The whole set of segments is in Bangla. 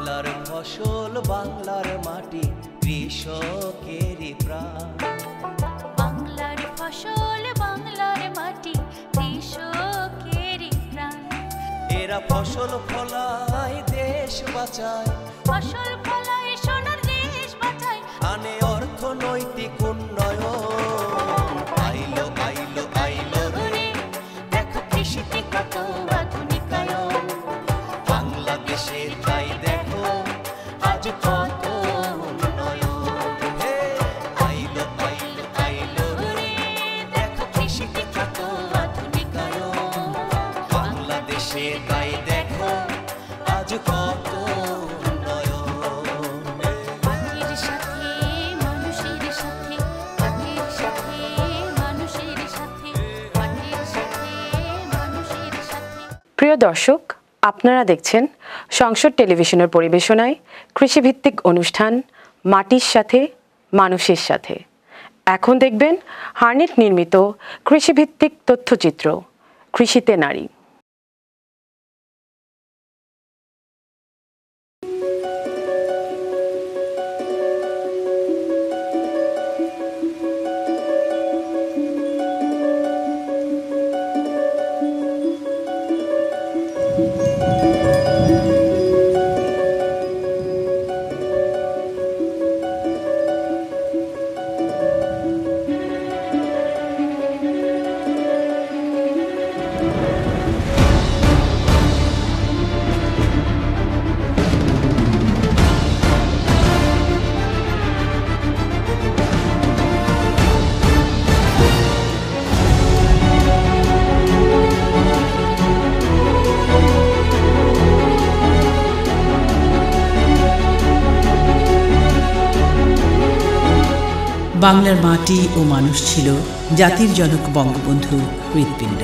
বাংলার ফসল বাংলার মাটি কৃষকেরই প্রাণ। বাংলার ফসল বাংলার মাটি কৃষকেরই প্রাণ। এরা ফসল ফলায় দেশ বাঁচায়, ফসল ফলায় সোনার দেশ বাঁচায়, আনে অর্থনৈতিক উন্নয়ন। আইলো আইলো আইলো রে, দেখো কৃষিতে কত আধুনিকায়ন। বাংলাদেশে তাই দেখো আজ কত উন্নয়ন। হে আইলো আইলো আইলো রে, দেখো কৃষিতে কত আধুনিকায়ন। বাংলাদেশে তাই দেখো আজ কত উন্নয়ন। মাটির সাথে মানুষের সাথে, মাটির সাথে মানুষের সাথে, মাটির সাথে মানুষের সাথে। প্রিয় দর্শক, আপনারা দেখছেন সংসদ টেলিভিশনের পরিবেশনায় কৃষিভিত্তিক অনুষ্ঠান মাটির সাথে মানুষের সাথে। এখন দেখবেন হার্নেট নির্মিত কৃষিভিত্তিক তথ্যচিত্র কৃষিতে নারী। বাংলার মাটি ও মানুষ ছিল জাতির জনক বঙ্গবন্ধুর হৃৎপিণ্ড।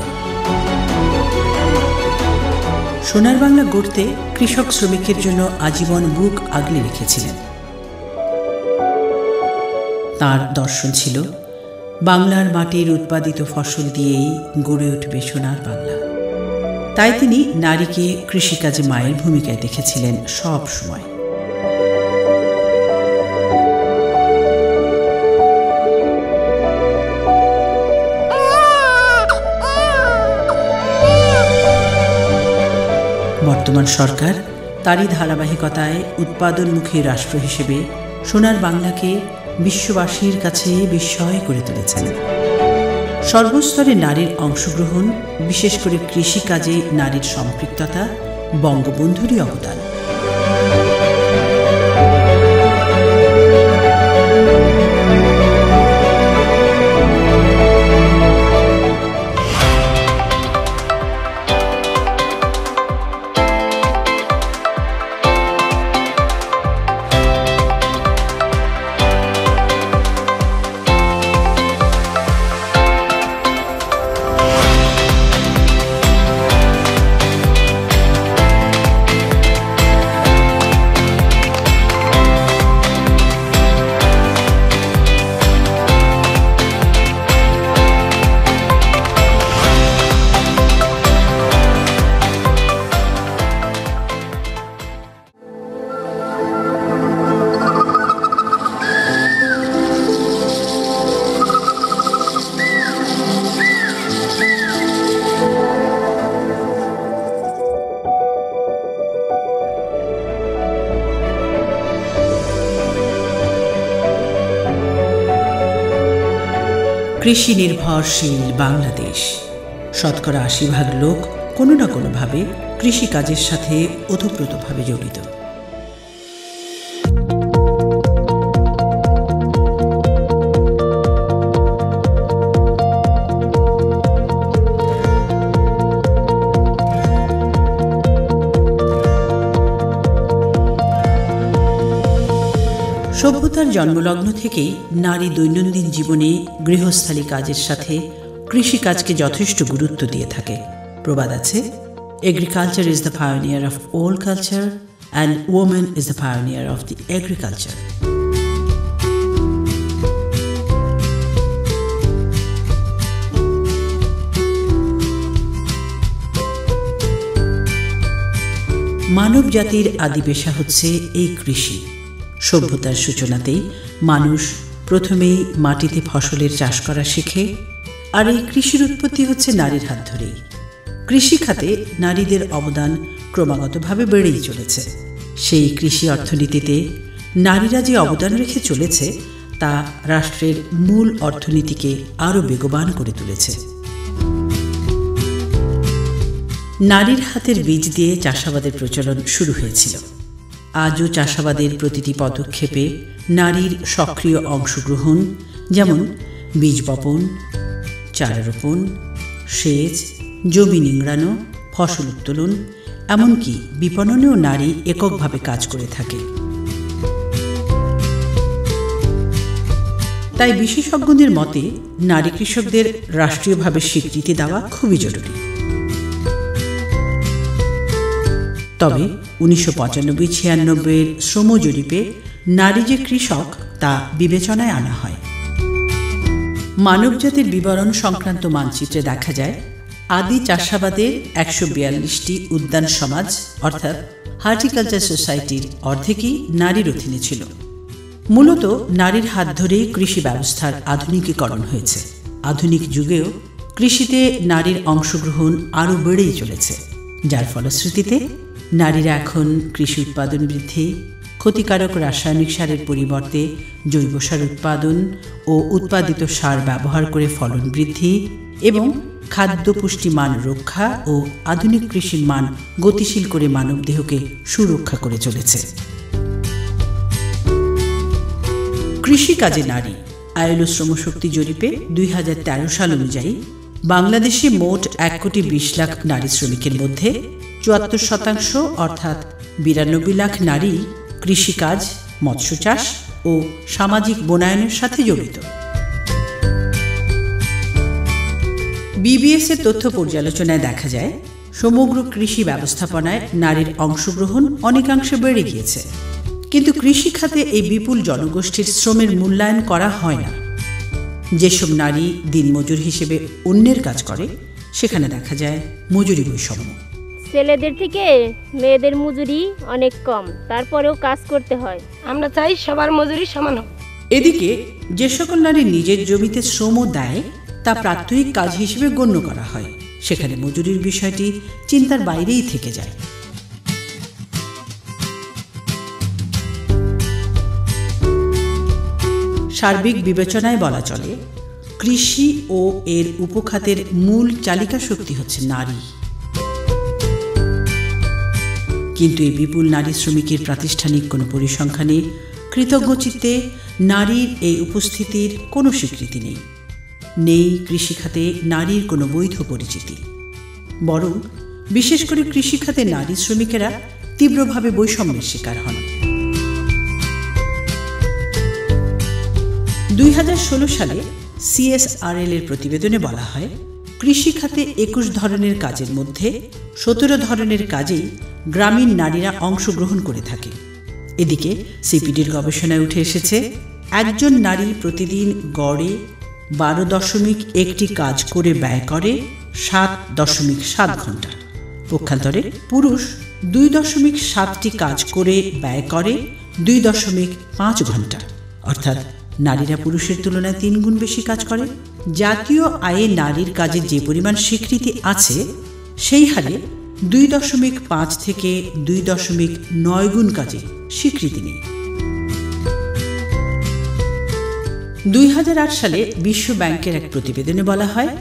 সোনার বাংলা গড়তে কৃষক শ্রমিকের জন্য আজীবন বুক আগলে রেখেছিলেন। তার দর্শন ছিল বাংলার মাটির উৎপাদিত ফসল দিয়েই গড়ে উঠবে সোনার বাংলা। তাই তিনি নারীকে কৃষিকাজে মায়ের ভূমিকায় দেখেছিলেন সব সময়। বর্তমান সরকার তারই ধারাবাহিকতায় উৎপাদনমুখী রাষ্ট্র হিসেবে সোনার বাংলাকে বিশ্ববাসীর কাছে বিস্ময় করে তুলেছেন। সর্বস্তরে নারীর অংশগ্রহণ, বিশেষ করে কৃষিকাজে নারীর সম্পৃক্ততা বঙ্গবন্ধুরই অবদান। কৃষি নির্ভরশীল বাংলাদেশ। শতকরা ৮০% লোক কোনো না কোনোভাবে কৃষিকাজের সাথে ওতপ্রোতভাবে জড়িত। সভ্যতার জন্মলগ্ন থেকেই নারী দৈনন্দিন জীবনে গৃহস্থালী কাজের সাথে কৃষিকাজকে যথেষ্ট গুরুত্ব দিয়ে থাকে। প্রবাদ আছে, agriculture is the pioneer of all culture and women is the pioneer of the agriculture. মানব জাতির আদি পেশা হচ্ছে এই কৃষি। সভ্যতার সূচনাতেই মানুষ প্রথমেই মাটিতে ফসলের চাষ করা শেখে, আর এই কৃষির উৎপত্তি হচ্ছে নারীর হাত ধরেই। কৃষি খাতে নারীদের অবদান ক্রমাগতভাবে বেড়েই চলেছে। সেই কৃষি অর্থনীতিতে নারীরা যে অবদান রেখে চলেছে তা রাষ্ট্রের মূল অর্থনীতিকে আরও বেগবান করে তুলেছে। নারীর হাতের বীজ দিয়ে চাষাবাদের প্রচলন শুরু হয়েছিল। আজও চাষাবাদের প্রতিটি পদক্ষেপে নারীর সক্রিয় অংশগ্রহণ, যেমন বীজ বপন, চারা রোপণ, সেচ, জমি নিংড়ানো, ফসল উত্তোলন, এমনকি বিপণনেও নারী এককভাবে কাজ করে থাকে। তাই বিশেষজ্ঞদের মতে নারী কৃষকদের রাষ্ট্রীয়ভাবে স্বীকৃতি দেওয়া খুবই জরুরি। তবে 1995-96 শ্রম জরিপে নারী যে কৃষক তা বিবেচনায় আনা হয়। মানবজাতির বিবরণ সংক্রান্ত মানচিত্রে দেখা যায় আদি চাষাবাদের 142টি উদ্যান সমাজ অর্থাৎ হর্টিকালচার সোসাইটির অর্ধেকই নারীর অধীনে ছিল। মূলত নারীর হাত ধরেই কৃষি ব্যবস্থার আধুনিকীকরণ হয়েছে। আধুনিক যুগেও কৃষিতে নারীর অংশগ্রহণ আরও বেড়েই চলেছে, যার ফলশ্রুতিতে নারীরা এখন কৃষি উৎপাদন বৃদ্ধি, ক্ষতিকারক রাসায়নিক সারের পরিবর্তে জৈব সার উৎপাদন ও উৎপাদিত সার ব্যবহার করে ফলন বৃদ্ধি এবং খাদ্য পুষ্টি মান রক্ষা ও আধুনিক কৃষির মান গতিশীল করে মানবদেহকে সুরক্ষা করে চলেছে। কৃষিকাজে নারী আইএলও শ্রমশক্তি জরিপে 2013 সাল অনুযায়ী বাংলাদেশে মোট 1,20 লাখ নারী শ্রমিকের মধ্যে 74% অর্থাৎ 92 লাখ নারী কৃষিকাজ, মৎস্য চাষ ও সামাজিক বনায়নের সাথে জড়িত। বিবিএস এর তথ্য পর্যালোচনায় দেখা যায় সমগ্র কৃষি ব্যবস্থাপনায় নারীর অংশগ্রহণ অনেকাংশে বেড়ে গিয়েছে, কিন্তু কৃষি খাতে এই বিপুল জনগোষ্ঠীর শ্রমের মূল্যায়ন করা হয় না। যেসব নারী দিনমজুর হিসেবে অন্যের কাজ করে সেখানে দেখা যায় মজুরি বৈষম্য। ছেলেদের থেকে মেয়েদের মজুরি অনেক কম, তারপরেও কাজ করতে হয়। আমরা চাই সবার মজুরি সমান হোক। এদিকে যে সকল নারী নিজের জমিতে শ্রম দেয় তা প্রাত্যহিক কাজ হিসেবে গণ্য করা হয়, সেখানে মজুরির বিষয়টি চিন্তার বাইরেই থেকে যায়। সার্বিক বিবেচনায় বলা চলে কৃষি ও এর উপখাতের মূল চালিকা শক্তি হচ্ছে নারী। কিন্তু এই বিপুল নারী শ্রমিকের প্রাতিষ্ঠানিক কোনো পরিসংখ্যানে কৃতজ্ঞচিত্তে নারীর এই উপস্থিতির কোনো স্বীকৃতি নেই। নেই কৃষিখাতে নারীর কোনো বৈধ পরিচিতি, বরং বিশেষ করে কৃষিখাতে নারী শ্রমিকেরা তীব্রভাবে বৈষম্যের শিকার হন। 2016 সালে CSRL এর প্রতিবেদনে বলা হয় কৃষিখাতে 21 ধরনের কাজের মধ্যে 17 ধরনের কাজেই গ্রামীণ নারীরা অংশগ্রহণ করে থাকে। এদিকে সিপিডির গবেষণায় উঠে এসেছে একজন নারী প্রতিদিন গড়ে 12.1টি কাজ করে ব্যয় করে 7.7 ঘন্টা। পক্ষান্তরে পুরুষ 2.7টি কাজ করে ব্যয় করে 2.5 ঘন্টা, অর্থাৎ নারীরা পুরুষের তুলনায় 3 গুণ বেশি কাজ করে। জাতীয় আয়ে নারীর কাজের যে পরিমাণ স্বীকৃতি আছে সেই হারে 2.5 থেকে 2.9 গুণ কাজে স্বীকৃতি নেই। 2008 সালে বিশ্ব ব্যাংকের এক প্রতিবেদনে বলা হয়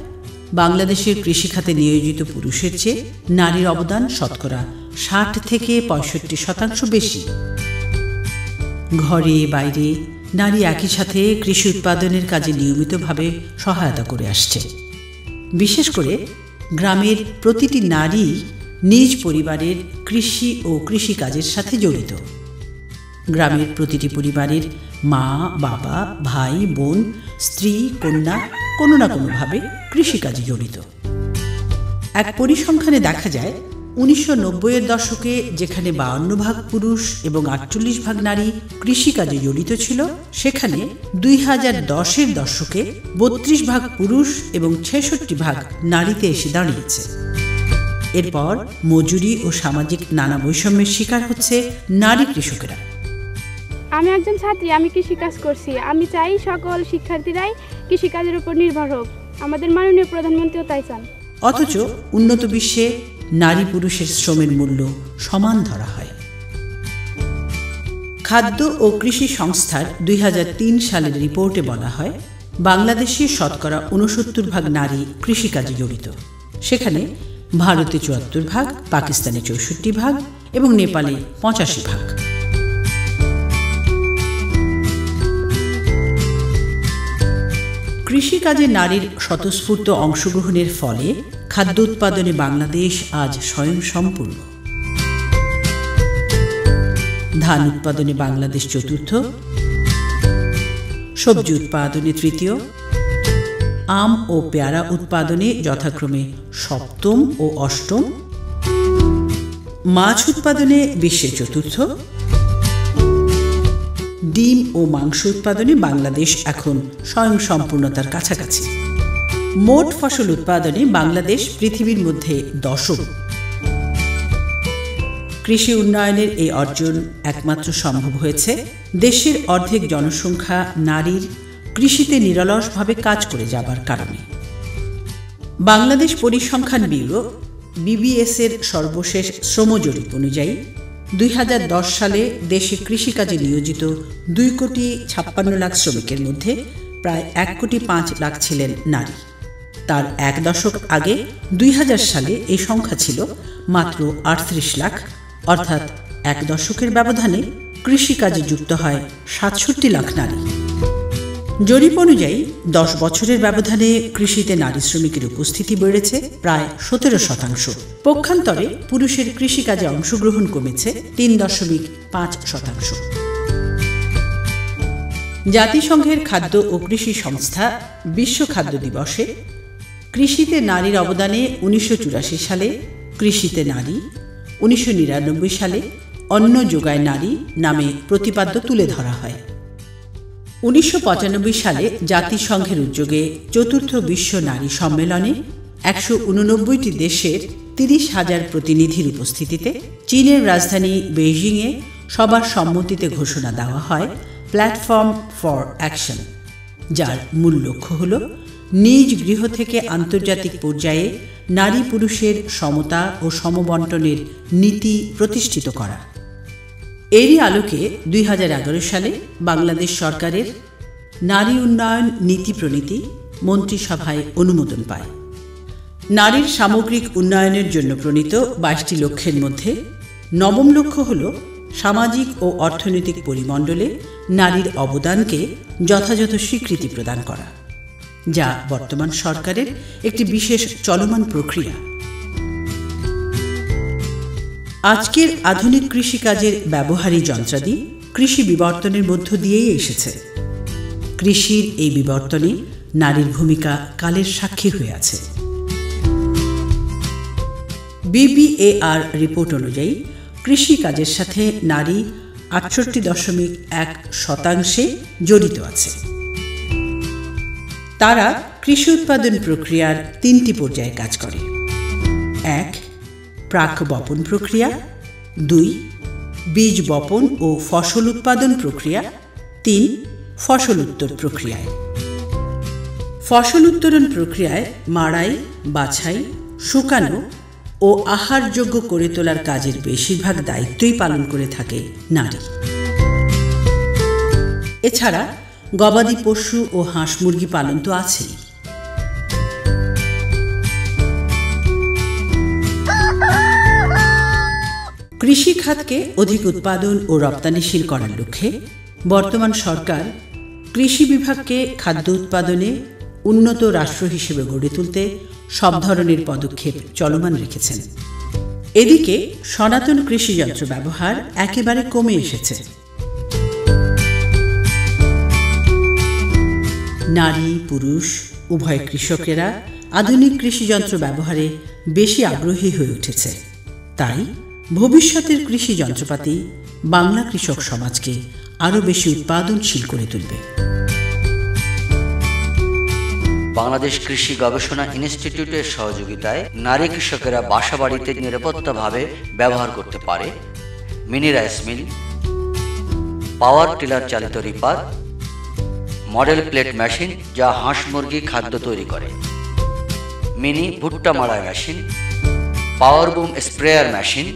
বাংলাদেশের কৃষিখাতে নিয়োজিত পুরুষের চেয়ে নারীর অবদান শতকরা 60 থেকে 65% বেশি। ঘরে বাইরে নারী একই সাথে কৃষি উৎপাদনের কাজে নিয়মিতভাবে সহায়তা করে আসছে। বিশেষ করে গ্রামের প্রতিটি নারী নিজ পরিবারের কৃষি ও কৃষিকাজের সাথে জড়িত। গ্রামের প্রতিটি পরিবারের মা, বাবা, ভাই, বোন, স্ত্রী, কন্যা কোনো না কোনোভাবে কৃষিকাজে জড়িত। এক পরিসংখ্যানে দেখা যায় 1990-এর দশকে যেখানে 52% পুরুষ এবং 48% নারী কৃষিকাজে জড়িত ছিল, সেখানে 2010-এর দশকে 32% পুরুষ এবং 66% নারীতে এসে দাঁড়িয়েছে। এরপর মজুরি ও সামাজিক নানা বৈষম্যের শিকার হচ্ছে নারী কৃষকেরা। আমি একজন ছাত্রী, আমি কৃষিকাজ করছি। আমি চাই সকল শিক্ষার্থীরাই কৃষিকাজের উপর নির্ভর হোক। আমাদের মাননীয় প্রধানমন্ত্রীও তাই চান। অথচ উন্নত বিশ্বে নারী পুরুষের শ্রমের মূল্য সমান ধরা হয়। খাদ্য ও কৃষি সংস্থার 2003 সালের রিপোর্টে বলা হয়, বাংলাদেশে শতকরা 69% নারী কৃষিকাজে জড়িত। সেখানে ভারতে 74%, পাকিস্তানে 64% এবং নেপালে 85%। কৃষিকাজে নারীর স্বতঃস্ফূর্ত অংশগ্রহণের ফলে খাদ্য উৎপাদনে বাংলাদেশ আজ স্বয়ংসম্পূর্ণ। ধান উৎপাদনে বাংলাদেশ চতুর্থ, সবজি উৎপাদনে তৃতীয়, আম ও পেয়ারা উৎপাদনে যথাক্রমে সপ্তম ও অষ্টম, মাছ উৎপাদনে বিশ্বের চতুর্থ, ডিম ও মাংস উৎপাদনে বাংলাদেশ এখন স্বয়ংসম্পূর্ণতার কাছাকাছি। মোট ফসল উৎপাদনে বাংলাদেশ পৃথিবীর মধ্যে দশম। কৃষি উন্নয়নের এই অর্জন একমাত্র সম্ভব হয়েছে দেশের অর্ধেক জনসংখ্যা নারীর কৃষিতে নিরলসভাবে কাজ করে যাবার কারণে। বাংলাদেশ পরিসংখ্যান ব্যুরো BBS এর সর্বশেষ শ্রম জরিপ অনুযায়ী 2010 সালে দেশে কৃষিকাজে নিয়োজিত 2,56,00,000 শ্রমিকের মধ্যে প্রায় 1,05,00,000 ছিলেন নারী। তার এক দশক আগে 2000 সালে এই সংখ্যা ছিল মাত্র 38 লাখ, অর্থাৎ এক দশকের ব্যবধানে কৃষিকাজে যুক্ত হয় 67 লাখ নারী। জরিপ অনুযায়ী 10 বছরের ব্যবধানে কৃষিতে নারী শ্রমিকের উপস্থিতি বেড়েছে প্রায় 17%। পক্ষান্তরে পুরুষের কৃষিকাজে অংশগ্রহণ কমেছে 3.5%। জাতিসংঘের খাদ্য ও কৃষি সংস্থা বিশ্ব খাদ্য দিবসে কৃষিতে নারীর অবদানে 1984 সালে কৃষিতে নারী, 1999 সালে অন্ন যোগায় নারী নামে প্রতিপাদ্য তুলে ধরা হয়। 1995 সালে জাতিসংঘের উদ্যোগে চতুর্থ বিশ্ব নারী সম্মেলনে 189টি দেশের 30,000 প্রতিনিধির উপস্থিতিতে চীনের রাজধানী বেইজিংয়ে সবার সম্মতিতে ঘোষণা দেওয়া হয় প্ল্যাটফর্ম ফর অ্যাকশন, যার মূল লক্ষ্য হল নিজ গৃহ থেকে আন্তর্জাতিক পর্যায়ে নারী পুরুষের সমতা ও সমবন্টনের নীতি প্রতিষ্ঠিত করা। এরই আলোকে 2011 সালে বাংলাদেশ সরকারের নারী উন্নয়ন নীতি প্রণীতি মন্ত্রিসভায় অনুমোদন পায়। নারীর সামগ্রিক উন্নয়নের জন্য প্রণীত 22টি লক্ষ্যের মধ্যে নবম লক্ষ্য হল সামাজিক ও অর্থনৈতিক পরিমণ্ডলে নারীর অবদানকে যথাযথ স্বীকৃতি প্রদান করা, যা বর্তমান সরকারের একটি বিশেষ চলমান প্রক্রিয়া। আজকের আধুনিক কৃষিকাজের ব্যবহারী যন্ত্রাদি কৃষি বিবর্তনের মধ্য দিয়েই এসেছে। কৃষির এই বিবর্তনে নারীর ভূমিকা কালের সাক্ষী হয়ে আছে। BBAR রিপোর্ট অনুযায়ী কৃষিকাজের সাথে নারী 68.1% জড়িত আছে। তারা কৃষি উৎপাদন প্রক্রিয়ার 3টি পর্যায়ে কাজ করে। 1. প্রাক বপন প্রক্রিয়া, 2. বীজ বপন ও ফসল উৎপাদন প্রক্রিয়া, 3. ফসল উত্তর প্রক্রিয়ায়। ফসল উত্তোলন প্রক্রিয়ায় মাড়াই, বাছাই, শুকানো ও আহারযোগ্য করে তোলার কাজের বেশিরভাগ দায়িত্বই পালন করে থাকে নারী। এছাড়া গবাদি পশু ও হাঁস মুরগি পালন তো আছেই। কৃষি খাতকে অধিক উৎপাদন ও রপ্তানিশীল করার লক্ষ্যে বর্তমান সরকার কৃষি বিভাগকে খাদ্য উৎপাদনে উন্নত রাষ্ট্র হিসেবে গড়ে তুলতে সব ধরনের পদক্ষেপ চলমান রেখেছেন। এদিকে সনাতন কৃষি যন্ত্র ব্যবহার একেবারে কমে এসেছে। নারী পুরুষ উভয় কৃষকেরা আধুনিক কৃষি যন্ত্র ব্যবহারে বেশি আগ্রহী হয়ে উঠেছে। তাই ভবিষ্যতের কৃষি যন্ত্রপাতি বাংলা কৃষক সমাজকে আরও বেশি উৎপাদনশীল করে তুলবে। বাংলাদেশ কৃষি গবেষণা ইনস্টিটিউটের সহযোগিতায় নারী কৃষকেরা বাসাবাড়িতে নিরাপত্তাভাবে ব্যবহার করতে পারে mini rice mill, power tiller চালিত রিপার, মডেল প্লেট মেশিন যা হাঁস মুরগি খাদ্য তৈরি করে, মিনি ভুট্টা মাড়াই machine, power boom sprayer machine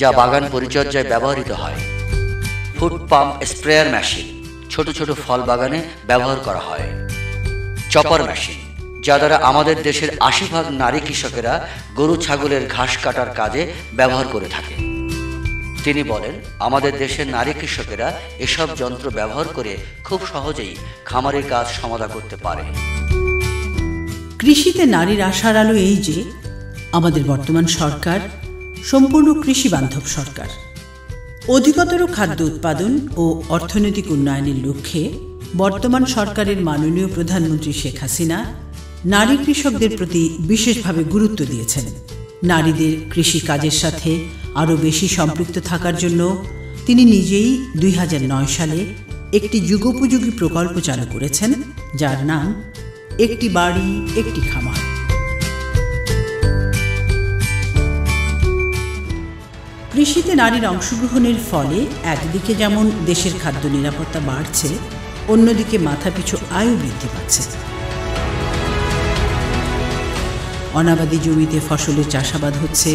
যা বাগান পরিচর্যায় ব্যবহৃত হয়, ফুড পাম্প স্প্রেয়ার মেশিন ছোট ছোট ফল বাগানে ব্যবহার করা হয়, চপার মেশিন যা দ্বারা আমাদের দেশের ৮০% নারী কৃষকেরা গরু ছাগলের ঘাস কাটার কাজে ব্যবহার করে থাকে। তিনি বলেন, আমাদের দেশের নারী কৃষকেরা এসব যন্ত্র ব্যবহার করে খুব সহজেই খামারের কাজ সমাধা করতে পারে। কৃষিতে নারীর আশার আলো এই যে আমাদের বর্তমান সরকার সম্পূর্ণ কৃষি বান্ধব সরকার। অধিকতর খাদ্য উৎপাদন ও অর্থনৈতিক উন্নয়নের লক্ষ্যে বর্তমান সরকারের মাননীয় প্রধানমন্ত্রী শেখ হাসিনা নারী কৃষকদের প্রতি বিশেষভাবে গুরুত্ব দিয়েছেন। নারীদের কৃষি কাজের সাথে আরও বেশি সম্পৃক্ত থাকার জন্য তিনি নিজেই ২০০৯ সালে একটি যুগোপযোগী প্রকল্প চালু করেছেন, যার নাম একটি বাড়ি একটি খামার। কৃষিতে নারীর অংশগ্রহণের ফলে একদিকে যেমন দেশের খাদ্য নিরাপত্তা বাড়ছে, অন্যদিকে মাথাপিছু আয়ও বৃদ্ধি পাচ্ছে। অনাবাদি জমিতে ফসলের চাষাবাদ হচ্ছে,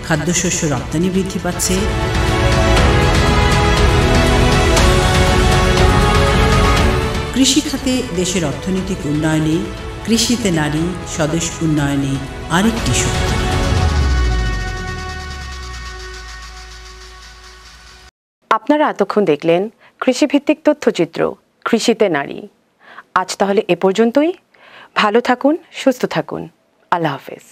খাদ্যশস্য রপ্তানি বৃদ্ধি পাচ্ছে, কৃষিখাতে দেশের অর্থনৈতিক উন্নয়নে কৃষিতে নারী স্বদেশ উন্নয়নে আরেকটি শক্তি। আপনারা এতক্ষণ দেখলেন কৃষিভিত্তিক তথ্যচিত্র কৃষিতে নারী। আজ তাহলে এ পর্যন্তই। ভালো থাকুন, সুস্থ থাকুন। আল্লাহ হাফেজ।